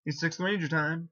It's Sixth Ranger time.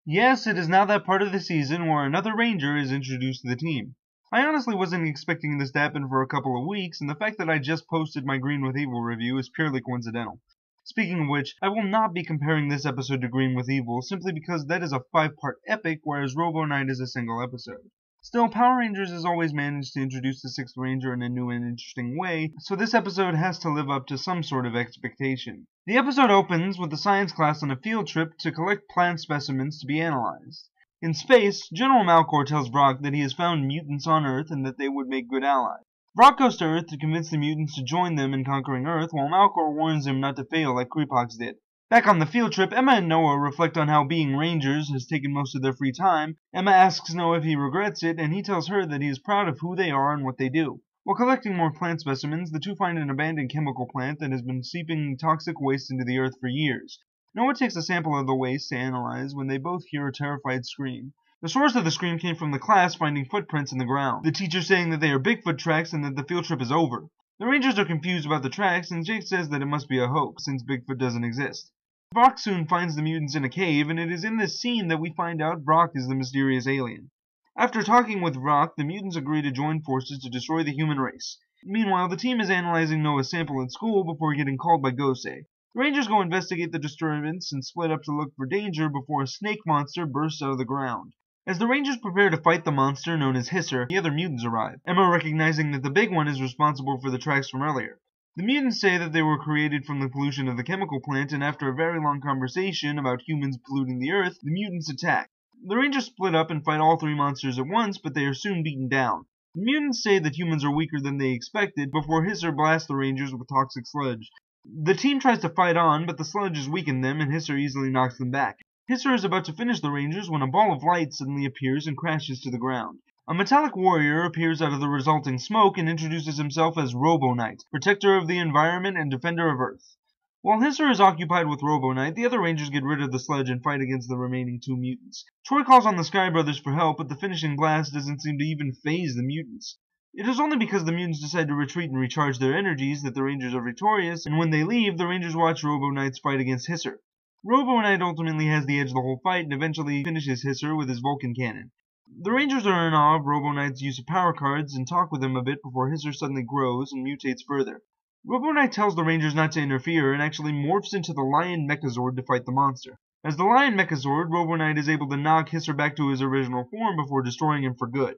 Yes, it is now that part of the season where another Ranger is introduced to the team. I honestly wasn't expecting this to happen for a couple of weeks, and the fact that I just posted my Green with Evil review is purely coincidental. Speaking of which, I will not be comparing this episode to Green with Evil simply because that is a 5-part epic, whereas Robo Knight is a single episode. Still, Power Rangers has always managed to introduce the Sixth Ranger in a new and interesting way, so this episode has to live up to some sort of expectation. The episode opens with the science class on a field trip to collect plant specimens to be analyzed. In space, General Malcor tells Brock that he has found mutants on Earth and that they would make good allies. Brock goes to Earth to convince the mutants to join them in conquering Earth, while Malcor warns him not to fail like Creepox did. Back on the field trip, Emma and Noah reflect on how being Rangers has taken most of their free time. Emma asks Noah if he regrets it, and he tells her that he is proud of who they are and what they do. While collecting more plant specimens, the two find an abandoned chemical plant that has been seeping toxic waste into the Earth for years. Noah takes a sample of the waste to analyze when they both hear a terrified scream. The source of the scream came from the class finding footprints in the ground, the teacher saying that they are Bigfoot tracks and that the field trip is over. The Rangers are confused about the tracks, and Jake says that it must be a hoax, since Bigfoot doesn't exist. Brock soon finds the mutants in a cave, and it is in this scene that we find out Brock is the mysterious alien. After talking with Brock, the mutants agree to join forces to destroy the human race. Meanwhile, the team is analyzing Noah's sample at school before getting called by Gosei. The Rangers go investigate the disturbance and split up to look for danger before a snake monster bursts out of the ground. As the Rangers prepare to fight the monster known as Hisser, the other mutants arrive, Emma recognizing that the big one is responsible for the tracks from earlier. The mutants say that they were created from the pollution of the chemical plant, and after a very long conversation about humans polluting the Earth, the mutants attack. The Rangers split up and fight all three monsters at once, but they are soon beaten down. The mutants say that humans are weaker than they expected before Hisser blasts the Rangers with toxic sludge. The team tries to fight on, but the sludge has weakened them, and Hisser easily knocks them back. Hisser is about to finish the Rangers when a ball of light suddenly appears and crashes to the ground. A metallic warrior appears out of the resulting smoke and introduces himself as Robo Knight, protector of the environment and defender of Earth. While Hisser is occupied with Robo Knight, the other Rangers get rid of the sludge and fight against the remaining two mutants. Troy calls on the Sky Brothers for help, but the finishing blast doesn't seem to even faze the mutants. It is only because the mutants decide to retreat and recharge their energies that the Rangers are victorious, and when they leave, the Rangers watch Robo Knight's fight against Hisser. Robo Knight ultimately has the edge of the whole fight and eventually finishes Hisser with his Vulcan cannon. The Rangers are in awe of Robo Knight's use of power cards and talk with him a bit before Hisser suddenly grows and mutates further. Robo Knight tells the Rangers not to interfere and actually morphs into the Lion Megazord to fight the monster. As the Lion Megazord, Robo Knight is able to knock Hisser back to his original form before destroying him for good.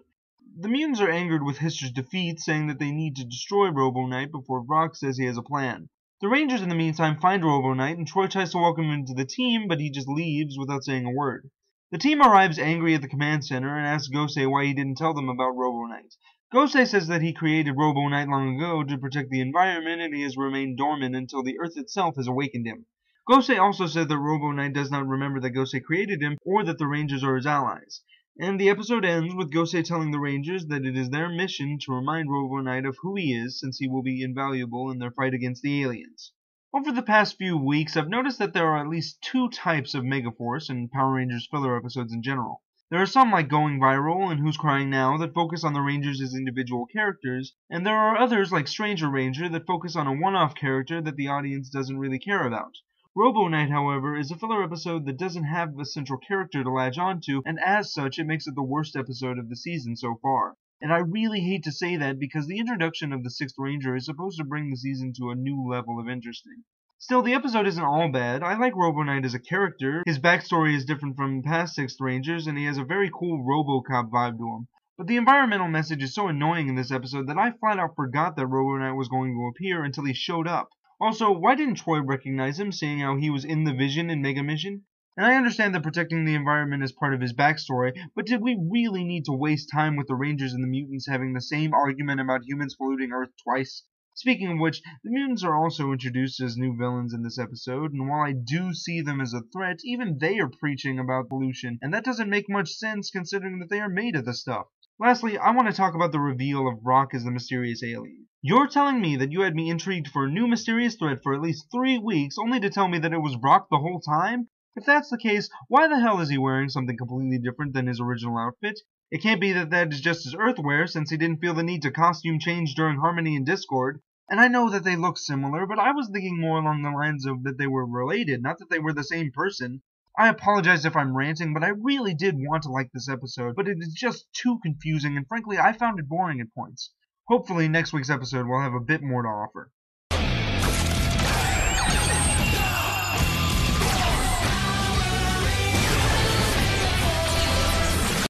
The mutants are angered with Hisser's defeat, saying that they need to destroy Robo Knight before Brock says he has a plan. The Rangers in the meantime find Robo Knight and Troy tries to welcome him to the team, but he just leaves without saying a word. The team arrives angry at the command center and asks Gosei why he didn't tell them about Robo Knight. Gosei says that he created Robo Knight long ago to protect the environment and he has remained dormant until the Earth itself has awakened him. Gosei also said that Robo Knight does not remember that Gosei created him or that the Rangers are his allies. And the episode ends with Gosei telling the Rangers that it is their mission to remind Robo Knight of who he is since he will be invaluable in their fight against the aliens. Over the past few weeks, I've noticed that there are at least two types of Megaforce and Power Rangers filler episodes in general. There are some like Going Viral and Who's Crying Now that focus on the Rangers as individual characters, and there are others like Stranger Ranger that focus on a one-off character that the audience doesn't really care about. Robo Knight, however, is a filler episode that doesn't have a central character to latch onto, and as such, it makes it the worst episode of the season so far. And I really hate to say that because the introduction of the Sixth Ranger is supposed to bring the season to a new level of interesting. Still, the episode isn't all bad. I like Robo Knight as a character. His backstory is different from past Sixth Rangers, and he has a very cool RoboCop vibe to him. But the environmental message is so annoying in this episode that I flat out forgot that Robo Knight was going to appear until he showed up. Also, why didn't Troy recognize him, seeing how he was in the Vision in Mega Mission? And I understand that protecting the environment is part of his backstory, but did we really need to waste time with the Rangers and the mutants having the same argument about humans polluting Earth twice? Speaking of which, the mutants are also introduced as new villains in this episode, and while I do see them as a threat, even they are preaching about pollution, and that doesn't make much sense considering that they are made of the stuff. Lastly, I want to talk about the reveal of Brock as the mysterious alien. You're telling me that you had me intrigued for a new mysterious threat for at least 3 weeks, only to tell me that it was Brock the whole time? If that's the case, why the hell is he wearing something completely different than his original outfit? It can't be that that is just his Earth wear, since he didn't feel the need to costume change during Harmony and Discord. And I know that they look similar, but I was thinking more along the lines of that they were related, not that they were the same person. I apologize if I'm ranting, but I really did want to like this episode, but it is just too confusing, and frankly, I found it boring at points. Hopefully, next week's episode will have a bit more to offer.